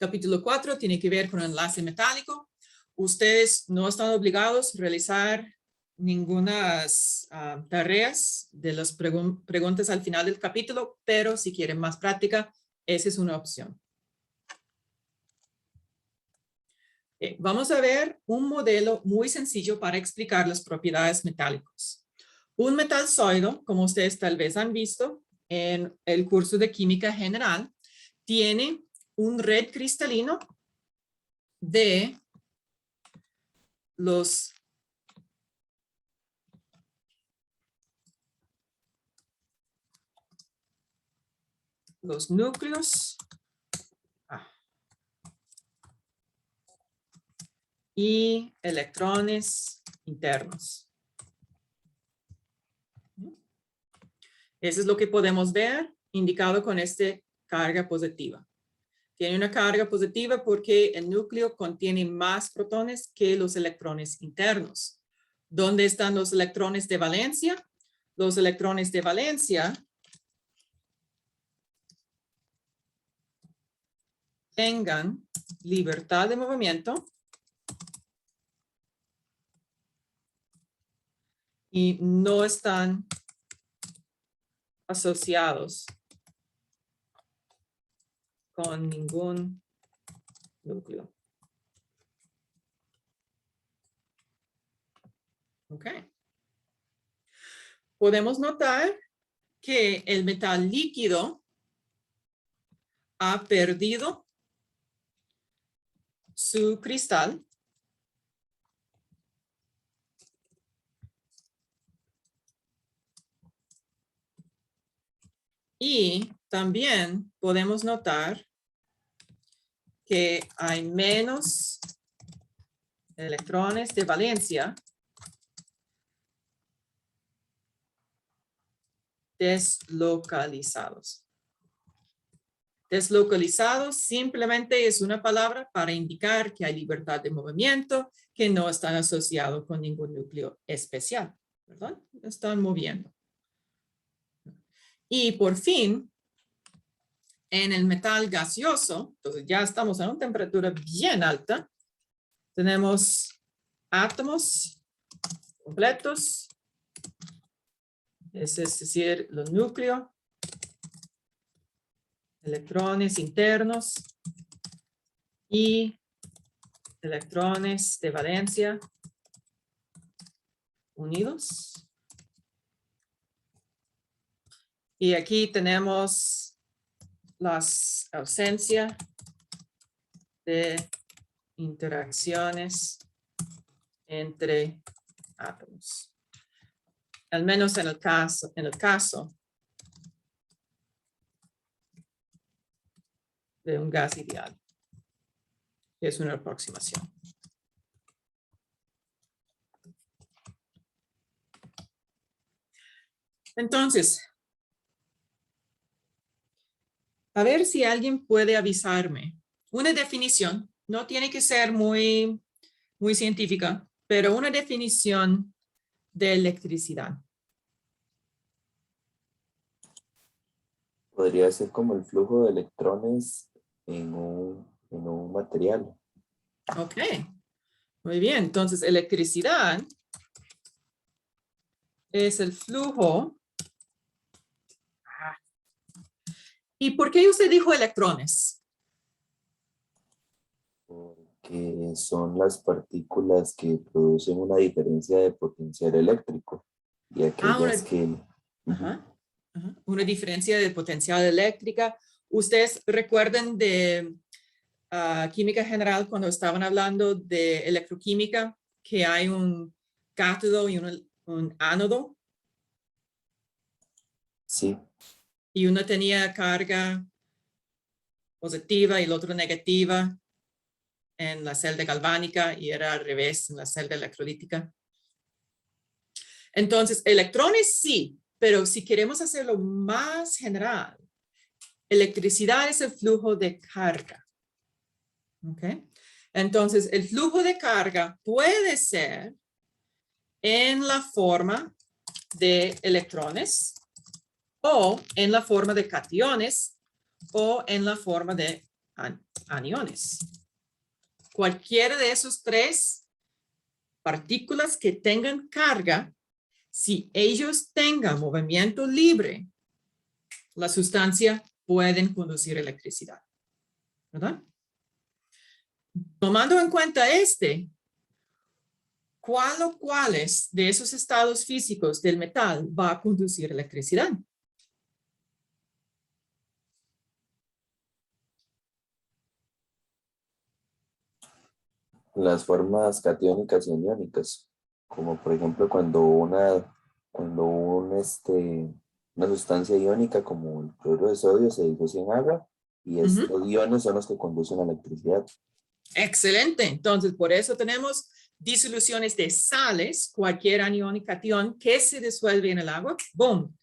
Capítulo 4 tiene que ver con enlace metálico. Ustedes no están obligados a realizar ninguna tareas de las preguntas al final del capítulo, pero si quieren más práctica, esa es una opción. Vamos a ver un modelo muy sencillo para explicar las propiedades metálicas. Un metal sólido, como ustedes tal vez han visto en el curso de química general, tiene un red cristalino de los núcleos y electrones internos. Eso es lo que podemos ver indicado con esta carga positiva. Tiene una carga positiva porque el núcleo contiene más protones que los electrones internos. ¿Dónde están los electrones de valencia? Los electrones de valencia tengan libertad de movimiento y no están asociados con ningún núcleo. Ok. Podemos notar que el metal líquido ha perdido su cristal y también podemos notar que hay menos electrones de valencia deslocalizados. Deslocalizados simplemente es una palabra para indicar que hay libertad de movimiento, que no están asociados con ningún núcleo especial, ¿verdad? Están moviendo. Y por fin, en el metal gaseoso, entonces ya estamos a una temperatura bien alta, tenemos átomos completos, es decir, los núcleos, electrones internos y electrones de valencia unidos. Y aquí tenemos la ausencia de interacciones entre átomos. Al menos en el caso de un gas ideal. Es una aproximación. Entonces, a ver si alguien puede avisarme. Una definición, no tiene que ser muy científica, pero una definición de electricidad. Podría ser como el flujo de electrones en un material. Ok, muy bien. Entonces, electricidad es el flujo. ¿Y por qué usted dijo electrones? Porque son las partículas que producen una diferencia de potencial eléctrico. Y aquellas una diferencia de potencial eléctrica. ¿Ustedes recuerdan de química general cuando estaban hablando de electroquímica, que hay un cátodo y un ánodo? Sí. Y uno tenía carga positiva y el otro negativa en la celda galvánica y era al revés en la celda electrolítica. Entonces, electrones sí, pero si queremos hacerlo más general, electricidad es el flujo de carga. ¿Ok? Entonces, el flujo de carga puede ser en la forma de electrones o en la forma de cationes o en la forma de aniones. Cualquiera de esos tres partículas que tengan carga, si ellos tengan movimiento libre, la sustancia pueden conducir electricidad, ¿verdad? Tomando en cuenta ¿cuál o cuáles de esos estados físicos del metal va a conducir electricidad? Las formas catiónicas y aniónicas, como por ejemplo una sustancia iónica como el cloruro de sodio se disocia en agua y estos iones son los que conducen a la electricidad. Excelente. Entonces, por eso tenemos disoluciones de sales, cualquier anión y catión que se disuelve en el agua, ¡boom!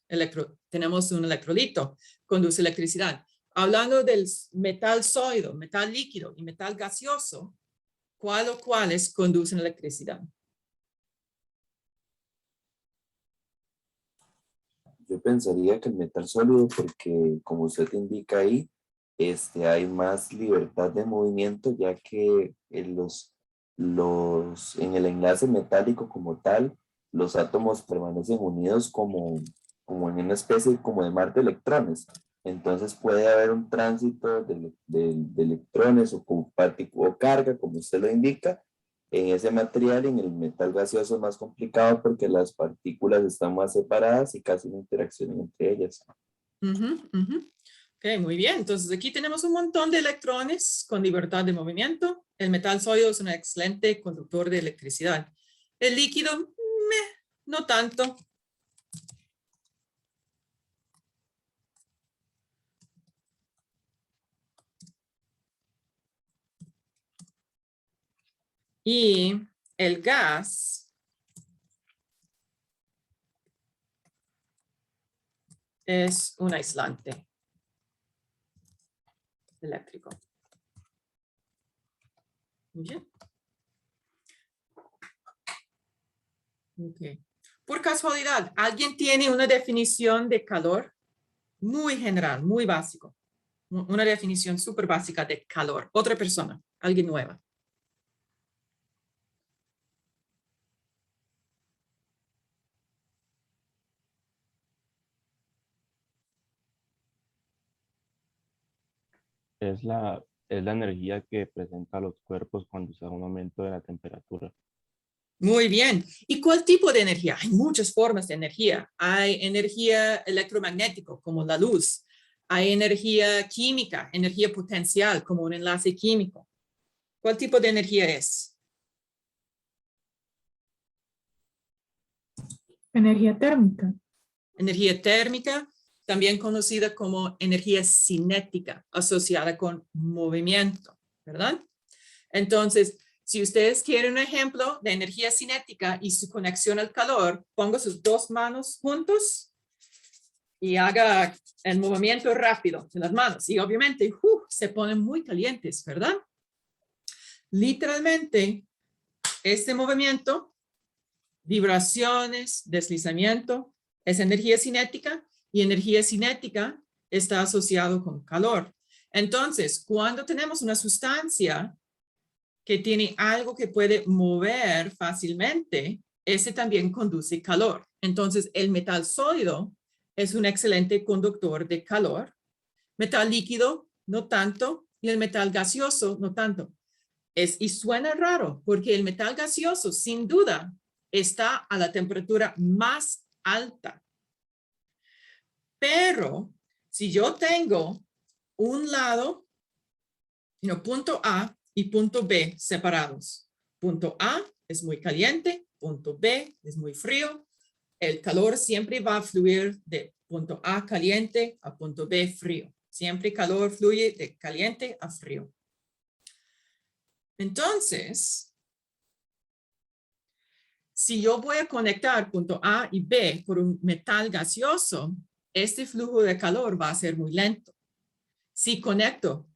Tenemos un electrolito, conduce electricidad. Hablando del metal sólido, metal líquido y metal gaseoso, ¿cuál o cuáles conducen electricidad? Yo pensaría que el metal sólido, porque como usted indica ahí, hay más libertad de movimiento, ya que en el enlace metálico como tal, los átomos permanecen unidos como en una especie como de mar de electrones. Entonces puede haber un tránsito de electrones o carga, como usted lo indica, en ese material. Y en el metal gaseoso es más complicado porque las partículas están más separadas y casi no interaccionan entre ellas. Ok, muy bien. Entonces aquí tenemos un montón de electrones con libertad de movimiento. El metal sólido es un excelente conductor de electricidad. El líquido, no tanto. Y el gas es un aislante eléctrico. Muy bien. Okay. Por casualidad, ¿alguien tiene una definición de calor? Muy general, muy básico. Una definición súper básica de calor. Otra persona, alguien nueva. Es la energía que presenta los cuerpos cuando se da un aumento de la temperatura. Muy bien. ¿Y cuál tipo de energía? Hay muchas formas de energía. Hay energía electromagnética, como la luz. Hay energía química, energía potencial, como un enlace químico. ¿Cuál tipo de energía es? Energía térmica. Energía térmica, también conocida como energía cinética, asociada con movimiento, ¿verdad? Entonces, si ustedes quieren un ejemplo de energía cinética y su conexión al calor, ponga sus dos manos juntos y haga el movimiento rápido de las manos. Y obviamente se ponen muy calientes, ¿verdad? Literalmente, este movimiento, vibraciones, deslizamiento, es energía cinética y energía cinética está asociado con calor. Entonces, cuando tenemos una sustancia que tiene algo que puede mover fácilmente, ese también conduce calor. Entonces, el metal sólido es un excelente conductor de calor. Metal líquido, no tanto. Y el metal gaseoso, no tanto. Y suena raro, porque el metal gaseoso, sin duda, está a la temperatura más alta. Pero, si yo tengo un lado, punto A y punto B separados. Punto A es muy caliente, punto B es muy frío. El calor siempre va a fluir de punto A caliente a punto B frío. Siempre calor fluye de caliente a frío. Entonces, si yo voy a conectar punto A y B por un metal gaseoso, este flujo de calor va a ser muy lento. Si conecto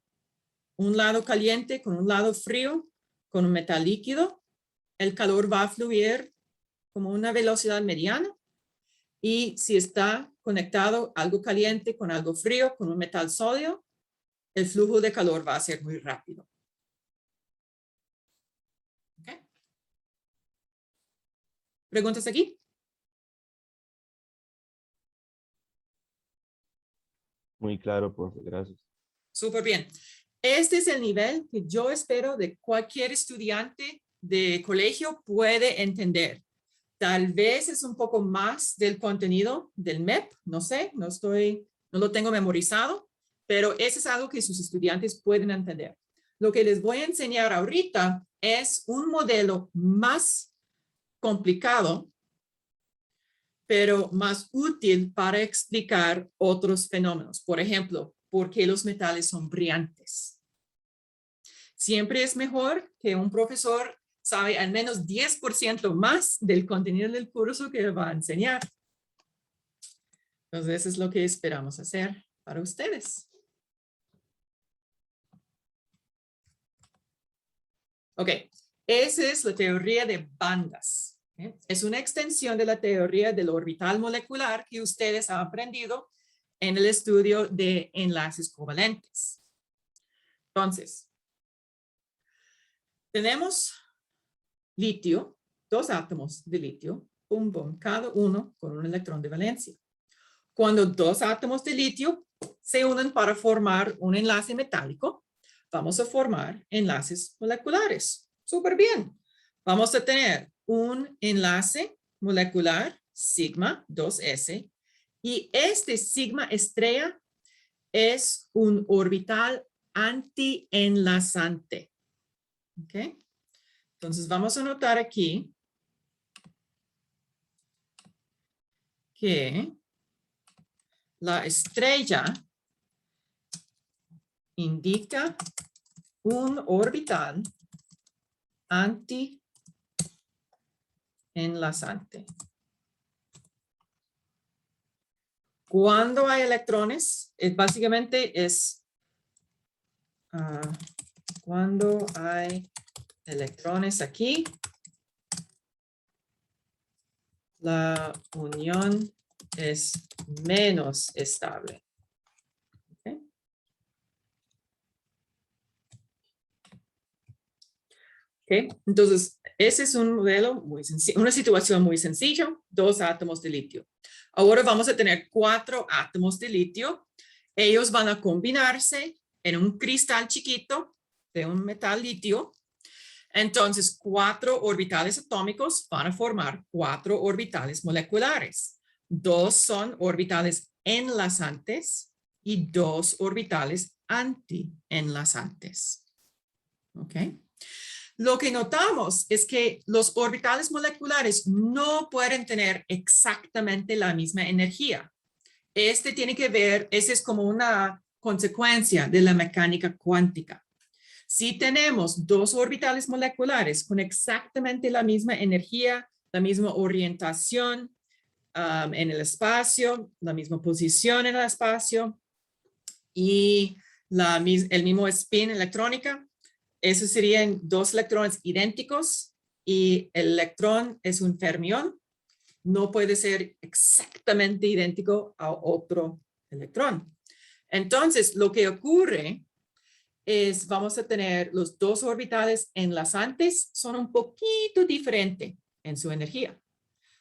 un lado caliente con un lado frío, con un metal líquido, el calor va a fluir como una velocidad mediana. Y si está conectado algo caliente con algo frío, con un metal sólido, el flujo de calor va a ser muy rápido. ¿Okay? ¿Preguntas aquí? Muy claro, profe, gracias. Súper bien. Este es el nivel que yo espero de cualquier estudiante de colegio puede entender. Tal vez es un poco más del contenido del MEP, no sé, no lo tengo memorizado, pero eso es algo que sus estudiantes pueden entender. Lo que les voy a enseñar ahorita es un modelo más complicado, pero más útil para explicar otros fenómenos. Por ejemplo, ¿por qué los metales son brillantes? Siempre es mejor que un profesor sabe al menos 10% más del contenido del curso que va a enseñar. Entonces, eso es lo que esperamos hacer para ustedes. Ok, esa es la teoría de bandas. Es una extensión de la teoría del orbital molecular que ustedes han aprendido en el estudio de enlaces covalentes. Entonces, tenemos litio, 2 átomos de litio, cada uno con un electrón de valencia. Cuando 2 átomos de litio se unen para formar un enlace metálico, vamos a formar enlaces moleculares. Súper bien. Vamos a tener un enlace molecular sigma 2s y este sigma estrella es un orbital antienlazante. ¿Ok? Entonces vamos a notar aquí que la estrella indica un orbital antienlazante. Cuando hay electrones, básicamente es cuando hay electrones aquí, la unión es menos estable. ¿Okay? Okay. Entonces, ese es un modelo muy sencillo, una situación muy sencilla, 2 átomos de litio. Ahora vamos a tener 4 átomos de litio. Ellos van a combinarse en un cristal chiquito de un metal litio. Entonces, 4 orbitales atómicos van a formar 4 orbitales moleculares. 2 son orbitales enlazantes y 2 orbitales antienlazantes. ¿Ok? Lo que notamos es que los orbitales moleculares no pueden tener exactamente la misma energía. Tiene que ver, ese es como una consecuencia de la mecánica cuántica. Si tenemos 2 orbitales moleculares con exactamente la misma energía, la misma orientación en el espacio, la misma posición en el espacio y el mismo spin electrónica, esos serían 2 electrones idénticos y el electrón es un fermión. No puede ser exactamente idéntico a otro electrón. Entonces, lo que ocurre es, vamos a tener los 2 orbitales enlazantes, son un poquito diferentes en su energía.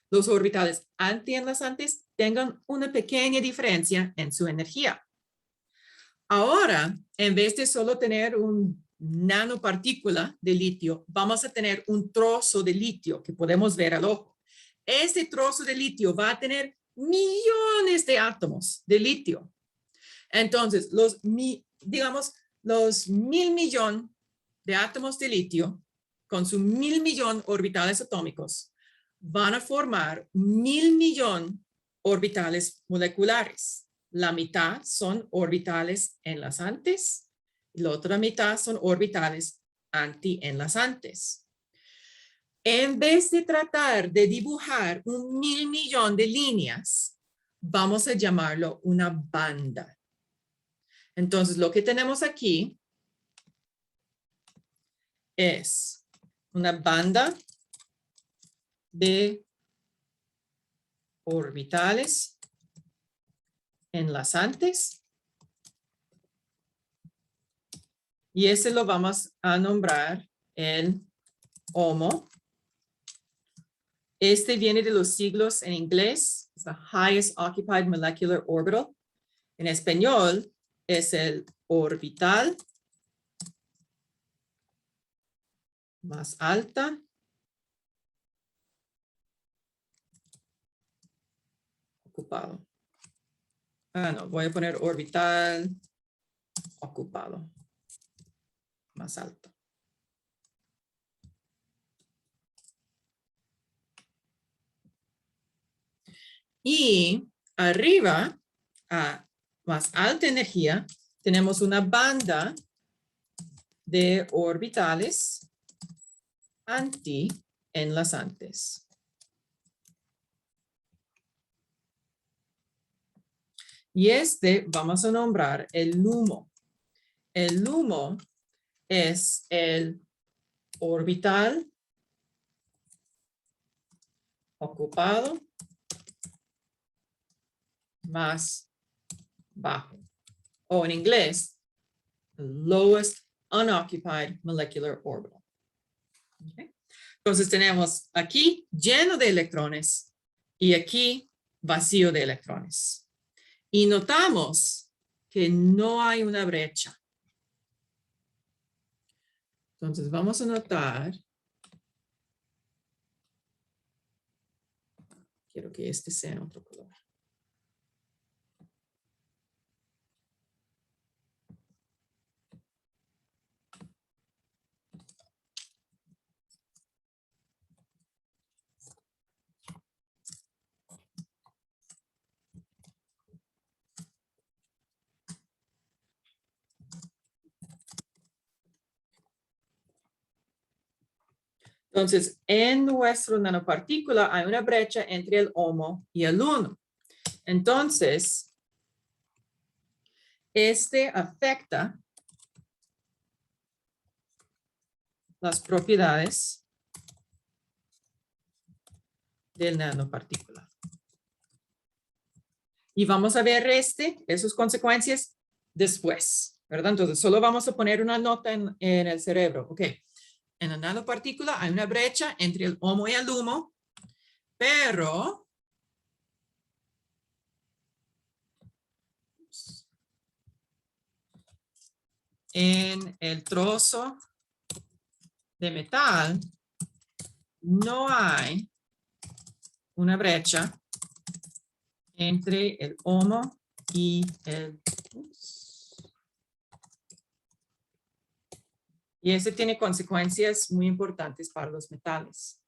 Los orbitales antienlazantes tengan una pequeña diferencia en su energía. Ahora, en vez de solo tener un nanopartícula de litio, vamos a tener un trozo de litio que podemos ver al ojo. Este trozo de litio va a tener millones de átomos de litio. Entonces, digamos, los 1.000 millones de átomos de litio con sus 1.000 millones orbitales atómicos van a formar 1.000 millones orbitales moleculares. La mitad son orbitales enlazantes y la otra mitad son orbitales antienlazantes. En vez de tratar de dibujar 1.000 millones de líneas, vamos a llamarlo una banda. Entonces, lo que tenemos aquí es una banda de orbitales enlazantes Y ese lo vamos a nombrar el HOMO. Este viene de los siglos en inglés. Es the highest occupied molecular orbital. En español es el orbital más alta ocupado. No, voy a poner orbital ocupado más alto. Y arriba, a más alta energía, tenemos una banda de orbitales anti-enlazantes. Y este vamos a nombrar el LUMO. El LUMO es el orbital ocupado más bajo. O en inglés, lowest unoccupied molecular orbital. Okay. Entonces tenemos aquí lleno de electrones y aquí vacío de electrones. Y notamos que no hay una brecha. Entonces vamos a notar. Quiero que este sea en otro color. Entonces, en nuestro nanopartícula hay una brecha entre el HOMO y el LUMO. Entonces, este afecta las propiedades del nanopartícula. Y vamos a ver esas consecuencias después, ¿verdad? Entonces, solo vamos a poner una nota en el cerebro. Ok. En la nanopartícula hay una brecha entre el HOMO y el LUMO, pero en el trozo de metal no hay una brecha entre el HOMO y el... Y ese tiene consecuencias muy importantes para los metales.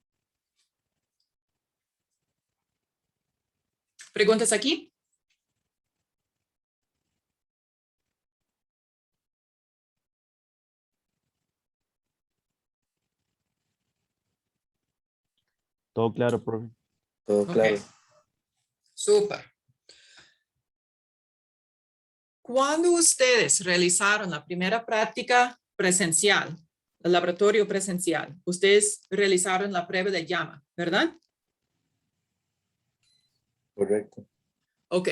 ¿Preguntas aquí? Todo claro, profe. Todo claro. Ok. Súper. Cuando ustedes realizaron la primera práctica presencial, el laboratorio presencial, ustedes realizaron la prueba de llama, ¿verdad? Correcto. Ok.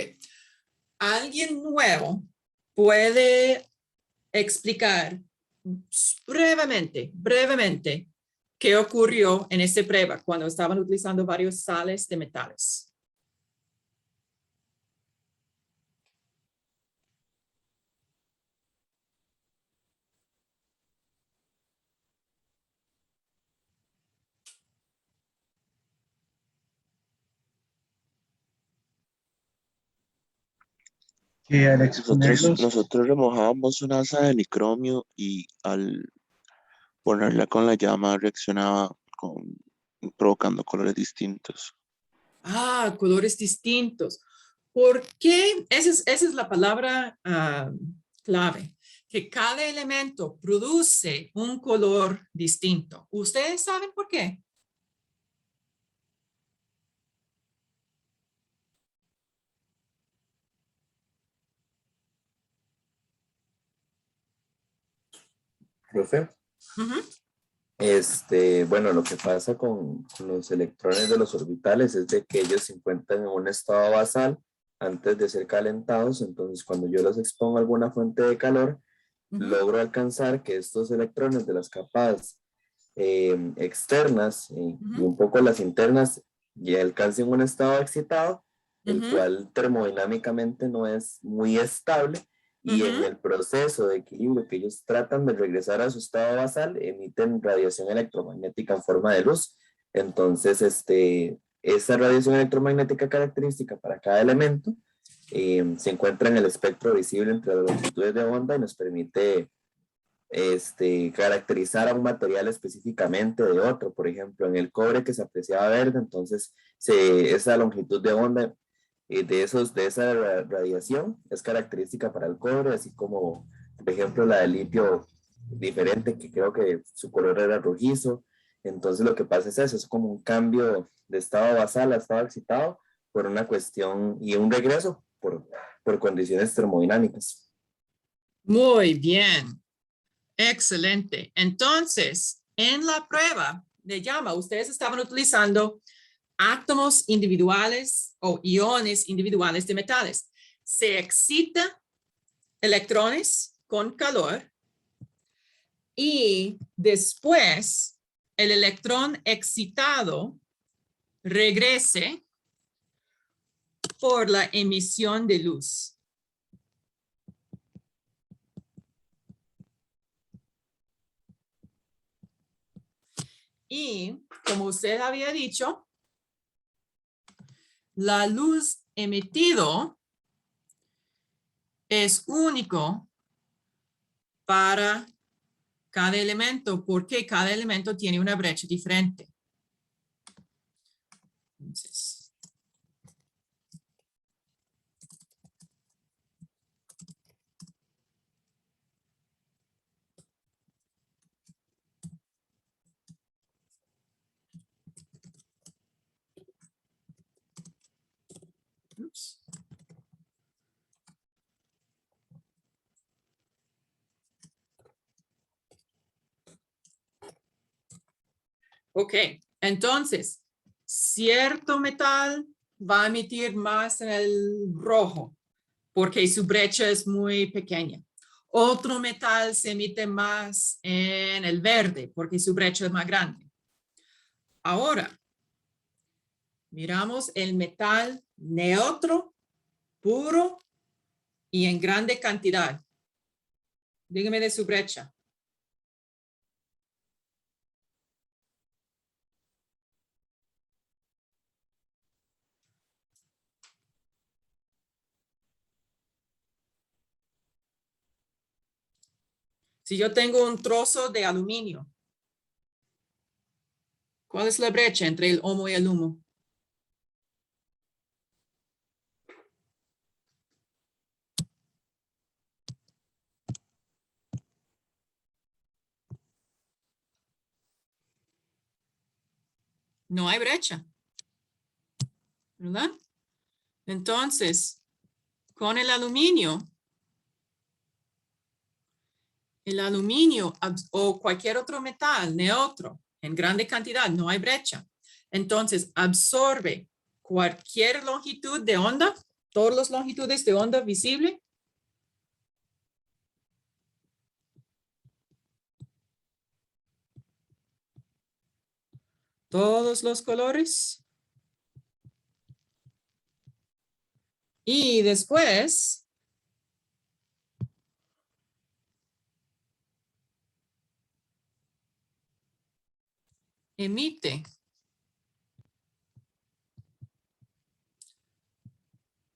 ¿Alguien nuevo puede explicar brevemente, qué ocurrió en esta prueba cuando estaban utilizando varios sales de metales? Que al exponerlos, Nosotros remojábamos una asa de nicromio y al ponerla con la llama reaccionaba provocando colores distintos. Ah, colores distintos. ¿Por qué? Esa es la palabra clave, que cada elemento produce un color distinto. ¿Ustedes saben por qué? Profe, Ujú. bueno, lo que pasa con los electrones de los orbitales es de que ellos se encuentran en un estado basal antes de ser calentados. Entonces, cuando yo los expongo a alguna fuente de calor, Ujú. logro alcanzar que estos electrones de las capas externas y un poco las internas ya alcancen un estado excitado, el Ujú. cual termodinámicamente no es muy estable, y en Ujú. el proceso de equilibrio que ellos tratan de regresar a su estado basal, emiten radiación electromagnética en forma de luz. Entonces, esa radiación electromagnética característica para cada elemento se encuentra en el espectro visible entre las longitudes de onda y nos permite caracterizar a un material específicamente de otro. Por ejemplo, en el cobre que se apreciaba verde, entonces esa longitud de onda de esa radiación es característica para el cobre, así como, por ejemplo, la del litio diferente, que creo que su color era rojizo. Entonces lo que pasa es eso, es como un cambio de estado basal a estado excitado por una cuestión y un regreso por condiciones termodinámicas. Muy bien. Excelente. Entonces, en la prueba de llama, ustedes estaban utilizando átomos individuales o iones individuales de metales. Se excita electrones con calor y después el electrón excitado regrese por la emisión de luz. Y como usted había dicho, la luz emitido es único para cada elemento porque cada elemento tiene una brecha diferente. Entonces, oops. Ok, entonces, cierto metal va a emitir más en el rojo porque su brecha es muy pequeña. Otro metal se emite más en el verde porque su brecha es más grande. Ahora, miramos el metal neutro, puro y en grande cantidad. Dígame de su brecha. Si yo tengo un trozo de aluminio, ¿cuál es la brecha entre el humo y el humo? No hay brecha, ¿verdad? Entonces, con el aluminio o cualquier otro metal neutro en grande cantidad, no hay brecha. Entonces, absorbe cualquier longitud de onda, todas las longitudes de onda visible. Todos los colores. Y después emite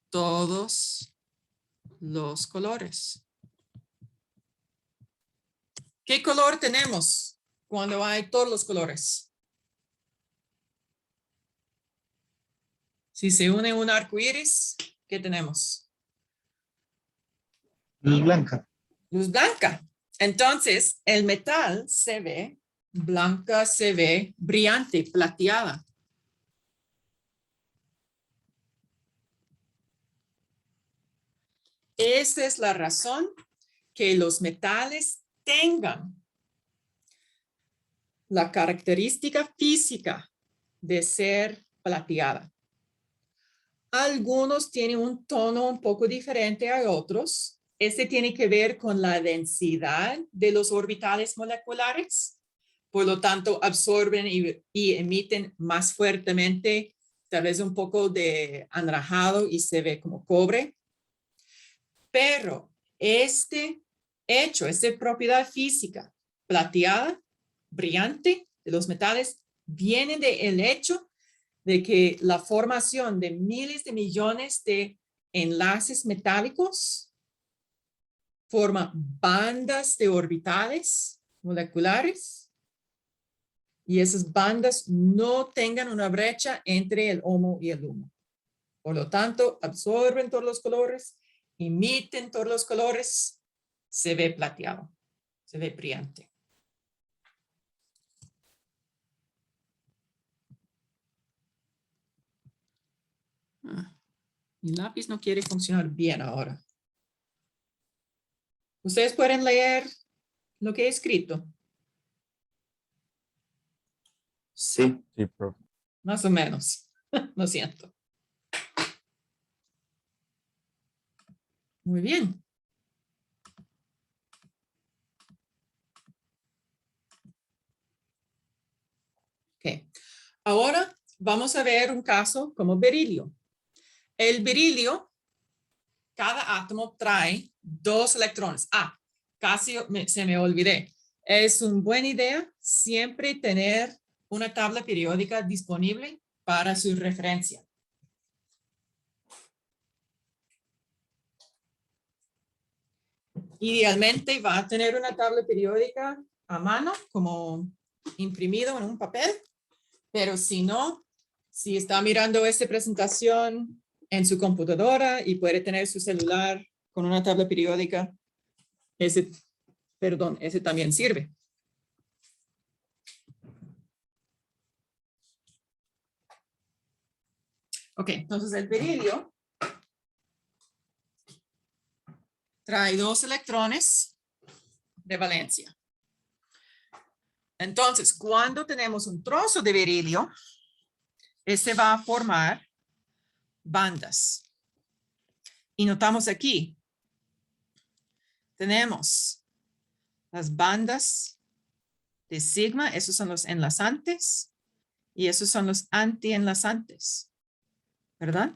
todos los colores. ¿Qué color tenemos cuando hay todos los colores? Si se une un arco iris, ¿qué tenemos? Luz blanca. Luz blanca. Entonces, el metal se ve blanca, se ve brillante, plateada. Esa es la razón que los metales tengan la característica física de ser plateada. Algunos tienen un tono un poco diferente a otros este tiene que ver con la densidad de los orbitales moleculares. Por lo tanto, absorben y emiten más fuertemente, tal vez un poco de anaranjado y se ve como cobre. Pero esta propiedad física plateada, brillante de los metales, viene del hecho de que la formación de miles de millones de enlaces metálicos forma bandas de orbitales moleculares y esas bandas no tengan una brecha entre el HOMO y el LUMO. Por lo tanto, absorben todos los colores, emiten todos los colores, se ve plateado, se ve brillante. Mi lápiz no quiere funcionar bien ahora. Ustedes pueden leer lo que he escrito. Sí, Sí, profe. Más o menos. Lo siento. Muy bien. Ok. Ahora vamos a ver un caso como berilio. El berilio, cada átomo trae 2 electrones. Casi se me olvidé. Es una buena idea siempre tener una tabla periódica disponible para su referencia. Idealmente va a tener una tabla periódica a mano, como imprimido en un papel, pero si no, si está mirando esta presentación en su computadora y puede tener su celular con una tabla periódica, ese también sirve. Ok, entonces el berilio trae 2 electrones de valencia. Entonces, cuando tenemos un trozo de berilio, este va a formar bandas. Y notamos aquí, tenemos las bandas de sigma, esos son los enlazantes, y esos son los antienlazantes, ¿verdad?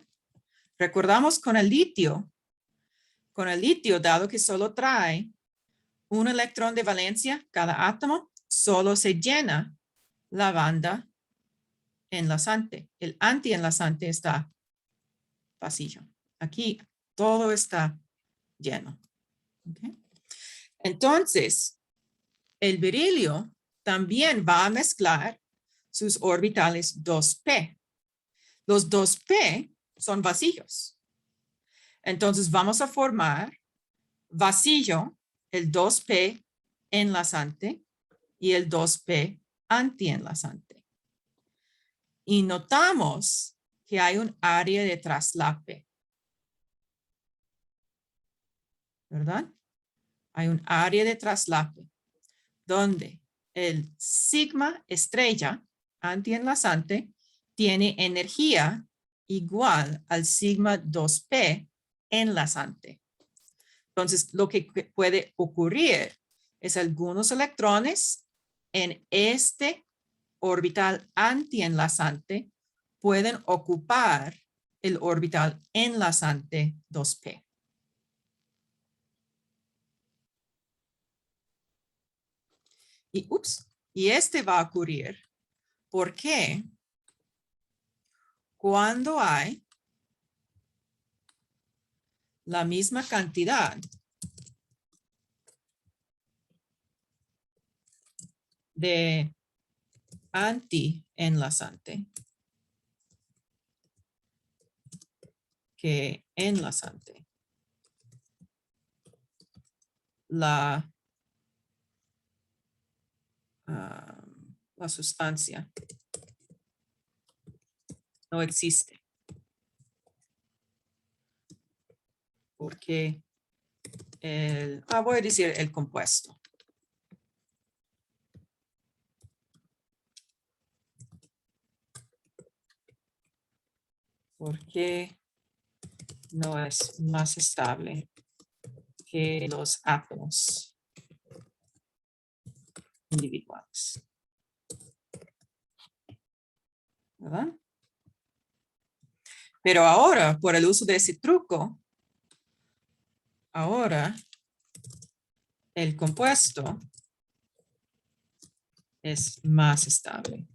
Recordamos con el litio, dado que solo trae un electrón de valencia cada átomo, solo se llena la banda enlazante. El antienlazante está vacío. Aquí todo está lleno. ¿Okay? Entonces, el berilio también va a mezclar sus orbitales 2p. Los 2p son vacíos. Entonces vamos a formar vacío, el 2p enlazante y el 2p antienlazante. Y notamos que hay un área de traslape, ¿verdad? Hay un área de traslape donde el sigma estrella antienlazante tiene energía igual al sigma 2p enlazante. Entonces, lo que puede ocurrir es algunos electrones en este orbital antienlazante pueden ocupar el orbital enlazante 2p. Y este va a ocurrir porque cuando hay la misma cantidad de antienlazante que enlazante, la sustancia no existe. Porque voy a decir el compuesto. Porque no es más estable que los átomos individuales. ¿Verdad? Pero ahora, por el uso de ese truco, ahora el compuesto es más estable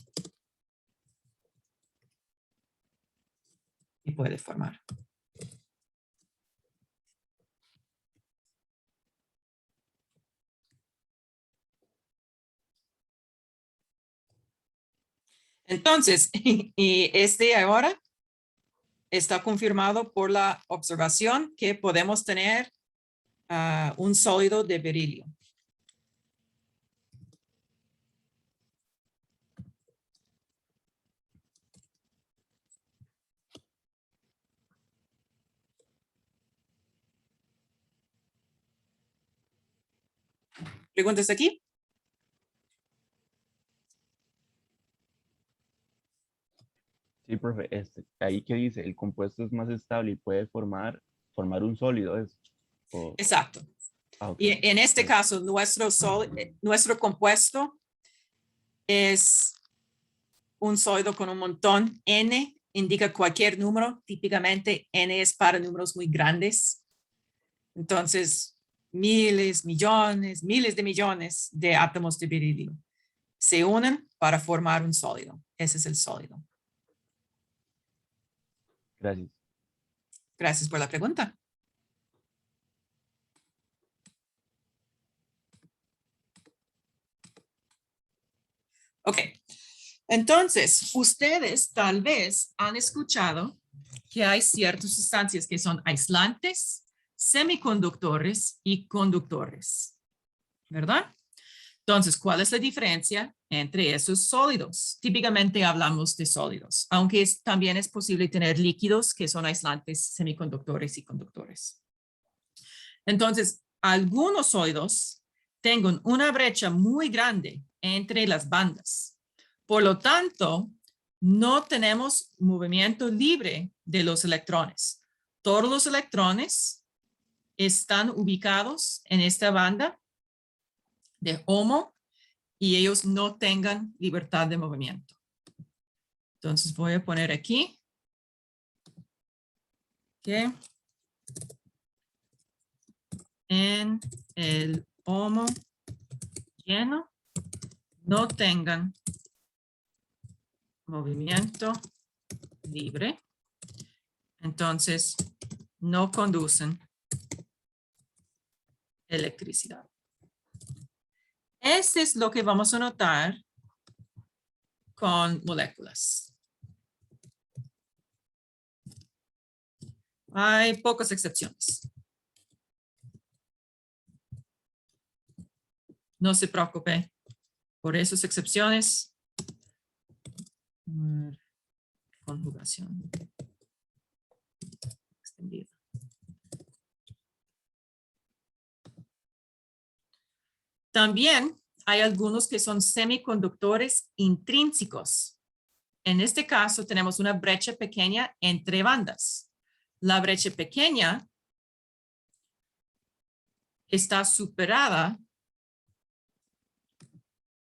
y puede formar. Entonces, y este ahora está confirmado por la observación que podemos tener un sólido de berilio. ¿Preguntas aquí? Sí, profe, ahí que dice, el compuesto es más estable y puede formar un sólido. Exacto. Ok. Y en este caso, nuestro compuesto es un sólido con un montón. N indica cualquier número. Típicamente N es para números muy grandes. Entonces, miles, millones, miles de millones de átomos de berilio se unen para formar un sólido. Ese es el sólido. Gracias. Gracias por la pregunta. Ok. Entonces, ustedes tal vez han escuchado que hay ciertas sustancias que son aislantes, semiconductores y conductores, ¿verdad? Entonces, ¿cuál es la diferencia entre esos sólidos? Típicamente hablamos de sólidos, aunque también es posible tener líquidos que son aislantes, semiconductores y conductores. Entonces, algunos sólidos tienen una brecha muy grande entre las bandas. Por lo tanto, no tenemos movimiento libre de los electrones. Todos los electrones están ubicados en esta banda de HOMO y ellos no tengan libertad de movimiento. Entonces voy a poner aquí que en el HOMO lleno no tengan movimiento libre, entonces no conducen electricidad. Este es lo que vamos a notar con moléculas. Hay pocas excepciones. No se preocupe por esas excepciones. Conjugación extendida. También hay algunos que son semiconductores intrínsecos. En este caso tenemos una brecha pequeña entre bandas. La brecha pequeña está superada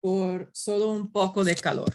por solo un poco de calor.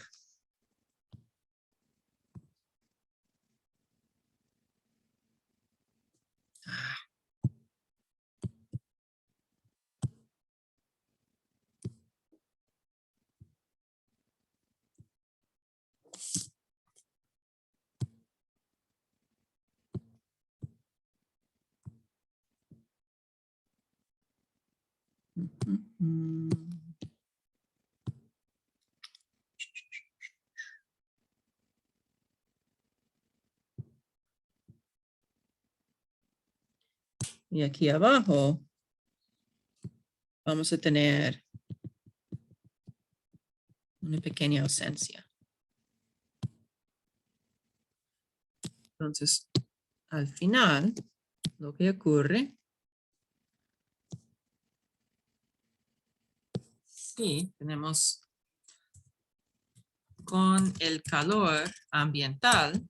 Y aquí abajo vamos a tener una pequeña ausencia. Entonces, al final, lo que ocurre, sí, tenemos con el calor ambiental,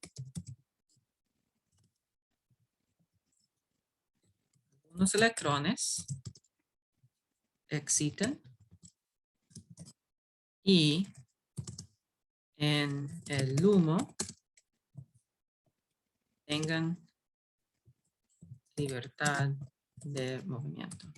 Los electrones exciten y en el LUMO tengan libertad de movimiento.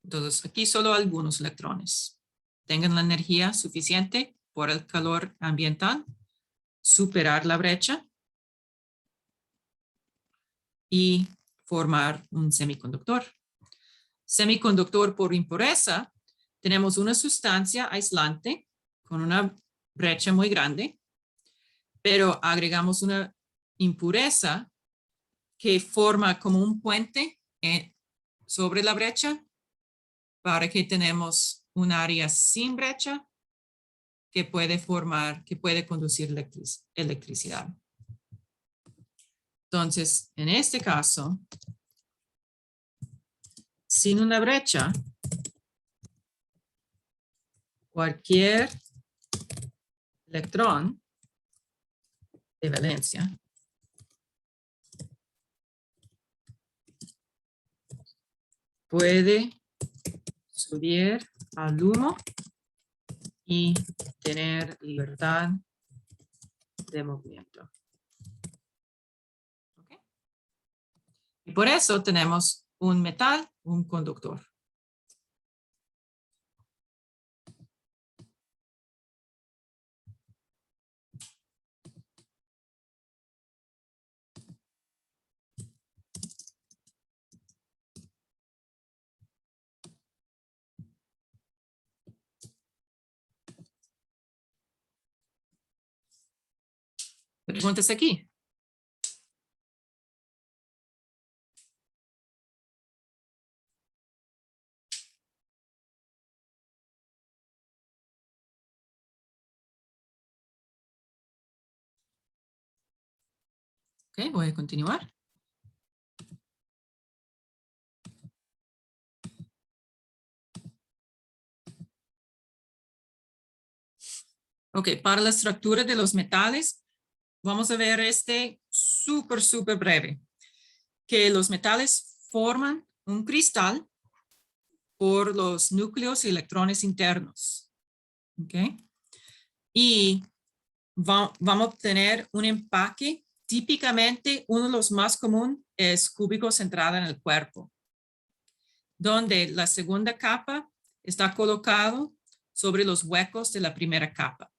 Entonces, aquí solo algunos electrones tengan la energía suficiente por el calor ambiental, superar la brecha y formar un semiconductor. Semiconductor por impureza, tenemos una sustancia aislante con una brecha muy grande, pero agregamos una impureza que forma como un puente sobre la brecha para que tenemos un área sin brecha que puede formar, que puede conducir electricidad. Entonces, en este caso, sin una brecha, cualquier electrón de valencia puede subir al LUMO y tener libertad de movimiento. ¿Okay? Y por eso tenemos un metal, un conductor. Preguntas aquí. Ok, voy a continuar. Ok, para la estructura de los metales, vamos a ver súper breve, que los metales forman un cristal por los núcleos y electrones internos. Ok, y vamos a obtener un empaque. Típicamente, uno de los más comunes es cúbico centrado en el cuerpo, donde la segunda capa está colocado sobre los huecos de la primera capa.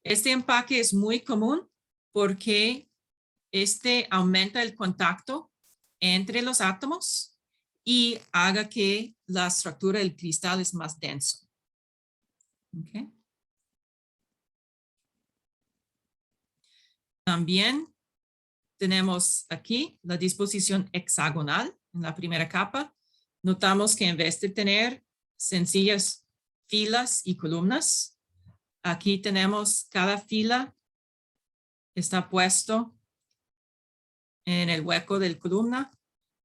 Este empaque es muy común porque aumenta el contacto entre los átomos y haga que la estructura del cristal es más denso. Okay. También tenemos aquí la disposición hexagonal en la primera capa. Notamos que en vez de tener sencillas filas y columnas, aquí tenemos cada fila está puesto en el hueco del columna.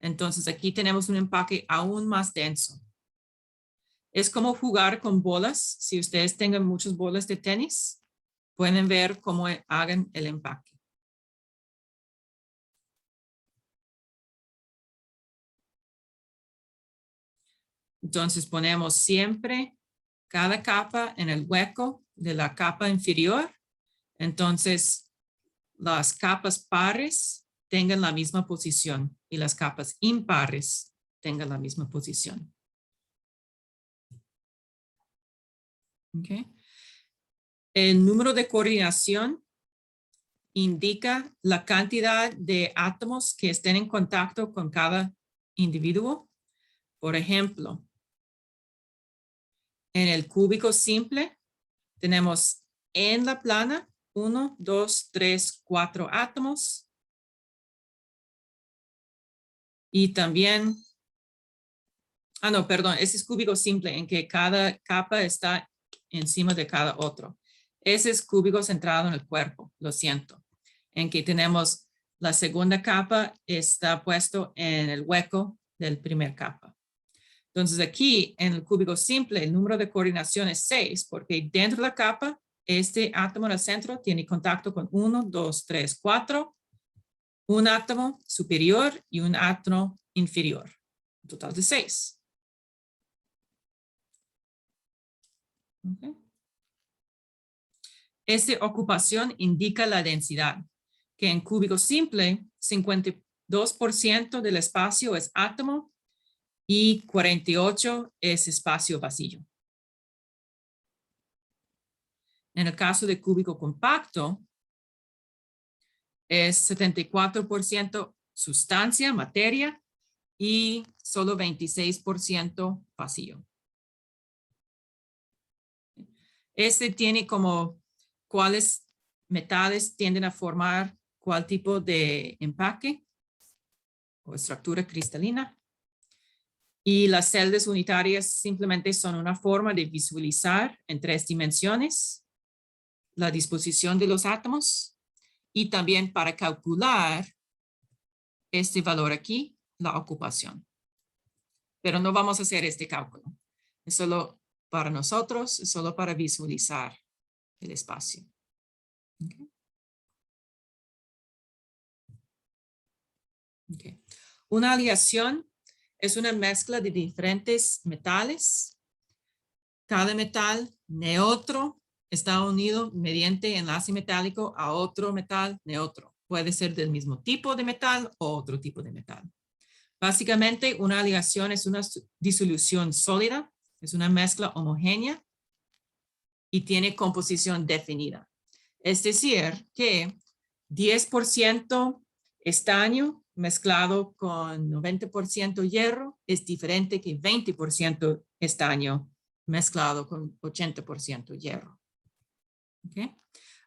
Entonces aquí tenemos un empaque aún más denso. Es como jugar con bolas. Si ustedes tengan muchas bolas de tenis, pueden ver cómo hagan el empaque. Entonces ponemos siempre cada capa en el hueco de la capa inferior. Entonces las capas pares tengan la misma posición y las capas impares tengan la misma posición. Okay. El número de coordinación indica la cantidad de átomos que estén en contacto con cada individuo. Por ejemplo, en el cúbico simple tenemos en la plana 1, 2, 3, 4 átomos. Y también, no, perdón, ese es cúbico simple en que cada capa está encima de cada otro. Ese es cúbico centrado en el cuerpo, lo siento. En que tenemos la segunda capa está puesto en el hueco del primer capa. Entonces aquí en el cúbico simple el número de coordinación es 6 porque dentro de la capa este átomo en el centro tiene contacto con 1, 2, 3, 4, un átomo superior y un átomo inferior. Un total de 6. Okay. Esta ocupación indica la densidad, que en cúbico simple 52% del espacio es átomo y 48% es espacio vacío. En el caso de cúbico compacto, es 74% sustancia, materia, y solo 26% vacío. Este tiene como cuáles metales tienden a formar cuál tipo de empaque o estructura cristalina. Y las celdas unitarias simplemente son una forma de visualizar en 3 dimensiones la disposición de los átomos y también para calcular este valor aquí, la ocupación. Pero no vamos a hacer este cálculo. Es solo para nosotros, es solo para visualizar el espacio. Okay. Okay. Una aleación es una mezcla de diferentes metales. Cada metal neutro está unido mediante enlace metálico a otro metal neutro. Puede ser del mismo tipo de metal o otro tipo de metal. Básicamente, una aleación es una disolución sólida, es una mezcla homogénea y tiene composición definida. Es decir, que 10% estaño mezclado con 90% hierro es diferente que 20% estaño mezclado con 80% hierro. ¿Okay?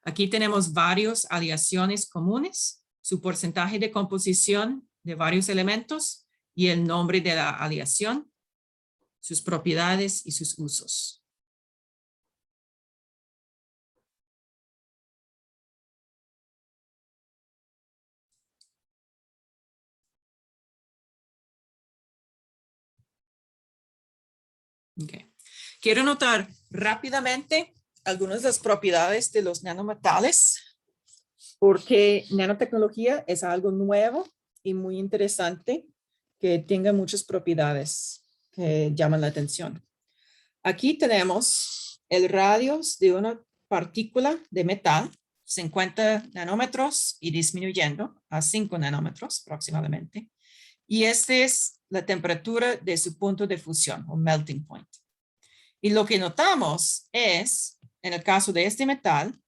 Aquí tenemos varias aleaciones comunes, su porcentaje de composición de varios elementos y el nombre de la aleación, sus propiedades y sus usos. Okay. Quiero notar rápidamente algunas de las propiedades de los nanometales, porque nanotecnología es algo nuevo y muy interesante que tenga muchas propiedades que llaman la atención. Aquí tenemos el radio de una partícula de metal, 50 nanómetros y disminuyendo a 5 nanómetros aproximadamente. Y esta es la temperatura de su punto de fusión o melting point. Y lo que notamos es, en el caso de este metal,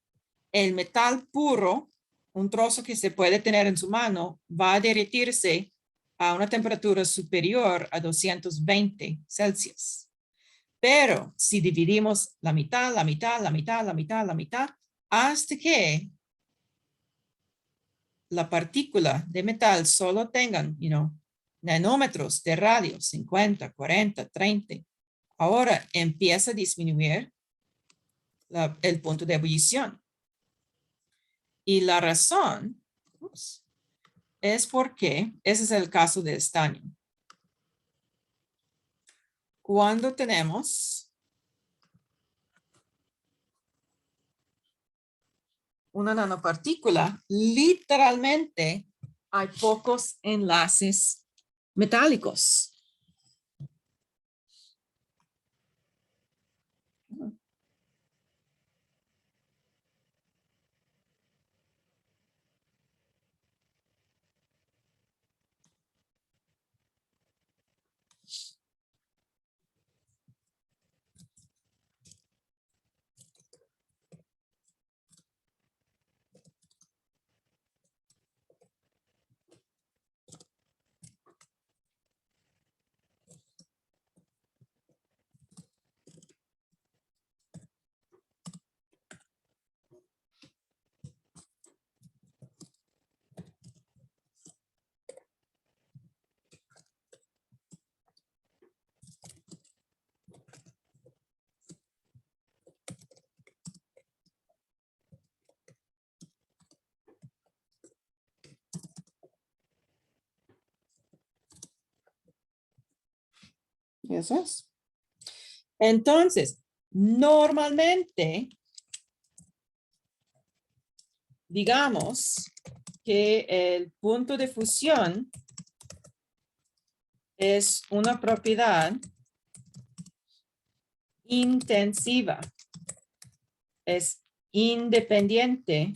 el metal puro, un trozo que se puede tener en su mano, va a derretirse a una temperatura superior a 220 Celsius. Pero si dividimos la mitad, la mitad, la mitad, la mitad, la mitad, hasta que la partícula de metal solo tengan, nanómetros de radio, 50, 40, 30, ahora empieza a disminuir el punto de ebullición. Y la razón es porque ese es el caso de estaño. Cuando tenemos una nanopartícula, literalmente hay pocos enlaces metálicos. Eso es. Entonces, normalmente, digamos que el punto de fusión es una propiedad intensiva. Es independiente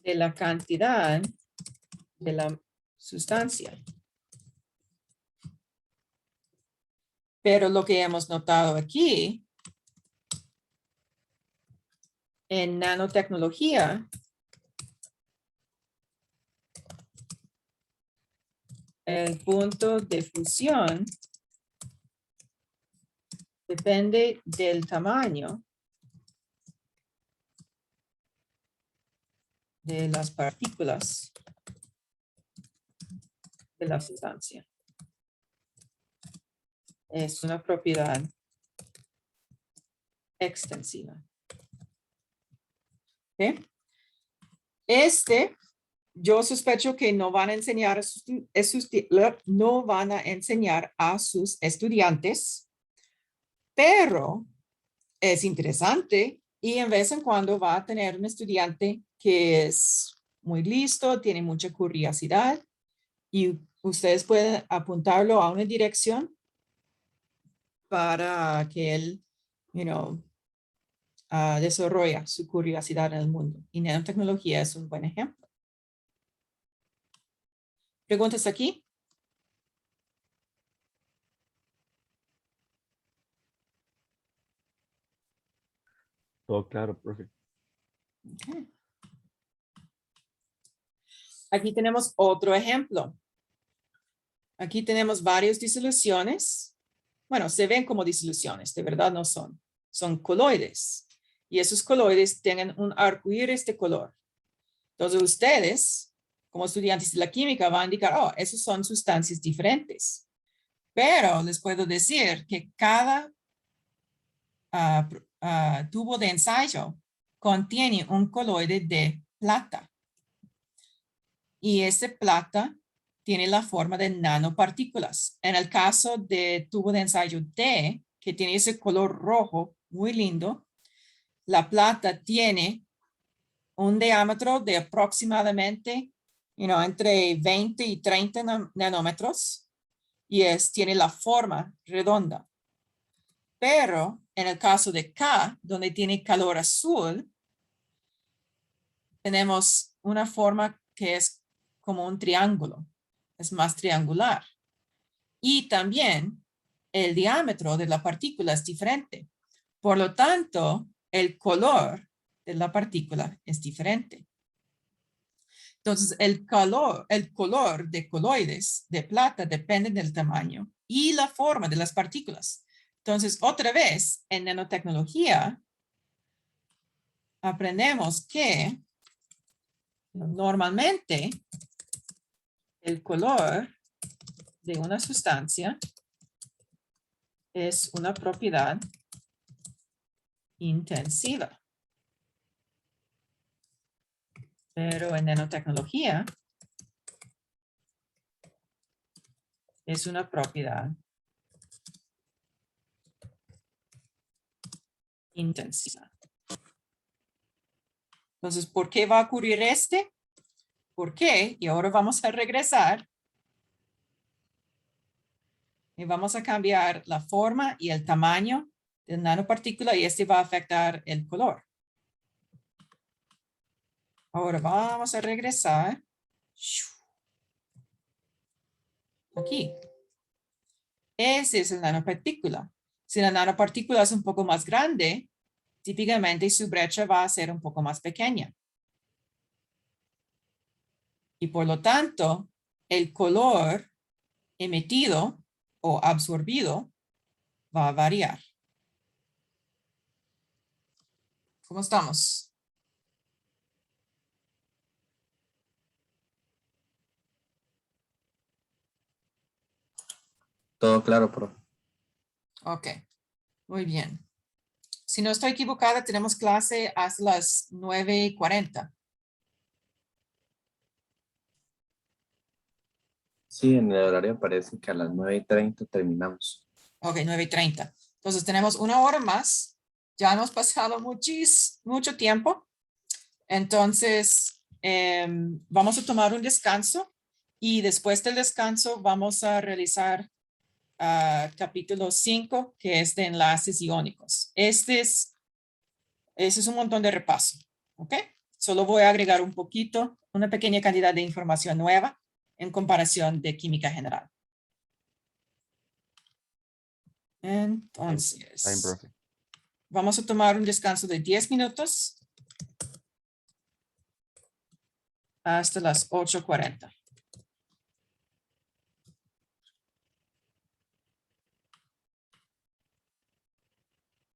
de la cantidad de la sustancia. Pero lo que hemos notado aquí en nanotecnología el punto de fusión depende del tamaño de las partículas de la sustancia. Es una propiedad extensiva. ¿Okay? Yo sospecho que no van a enseñar a sus estudiantes, pero es interesante y en vez en cuando va a tener un estudiante que es muy listo, tiene mucha curiosidad y ustedes pueden apuntarlo a una dirección para que él, desarrolla su curiosidad en el mundo. Y nanotecnología es un buen ejemplo. ¿Preguntas aquí? Todo claro, profe. Okay. Aquí tenemos otro ejemplo. Aquí tenemos varias disoluciones. Bueno, se ven como disoluciones, de verdad no son. Son coloides. Y esos coloides tienen un arcoíris de color. Entonces ustedes, como estudiantes de la química, van a indicar, oh, esas son sustancias diferentes. Pero les puedo decir que cada tubo de ensayo contiene un coloide de plata. Y ese plata tiene la forma de nanopartículas. En el caso de tubo de ensayo D, que tiene ese color rojo muy lindo, la plata tiene un diámetro de aproximadamente entre 20 y 30 nanómetros y tiene la forma redonda. Pero en el caso de K, donde tiene color azul, tenemos una forma que es como un triángulo, es más triangular. Y también el diámetro de la partícula es diferente. Por lo tanto, el color de la partícula es diferente. Entonces, el color de coloides de plata depende del tamaño y la forma de las partículas. Entonces, otra vez, en nanotecnología, aprendemos que normalmente el color de una sustancia es una propiedad intensiva. Pero en nanotecnología es una propiedad intensiva. Entonces, ¿por qué va a ocurrir ¿Por qué? Y ahora vamos a regresar. Y vamos a cambiar la forma y el tamaño de la nanopartícula y va a afectar el color. Ahora vamos a regresar. Aquí. Esa es la nanopartícula. Si la nanopartícula es un poco más grande, típicamente su brecha va a ser un poco más pequeña. Y por lo tanto, el color emitido o absorbido va a variar. ¿Cómo estamos? Todo claro, profe. Ok, muy bien. Si no estoy equivocada, tenemos clase hasta las 9:40. Sí, en el horario aparece que a las 9:30 terminamos. Ok, 9:30. Entonces tenemos una hora más. Ya hemos pasado mucho tiempo. Entonces, vamos a tomar un descanso y después del descanso vamos a realizar capítulo 5, que es de enlaces iónicos. Ese es un montón de repaso. ¿Ok? Solo voy a agregar un poquito, una pequeña cantidad de información nueva en comparación de química general. Está bien, Entonces, profe. vamos a tomar un descanso de 10 minutos hasta las 8:40.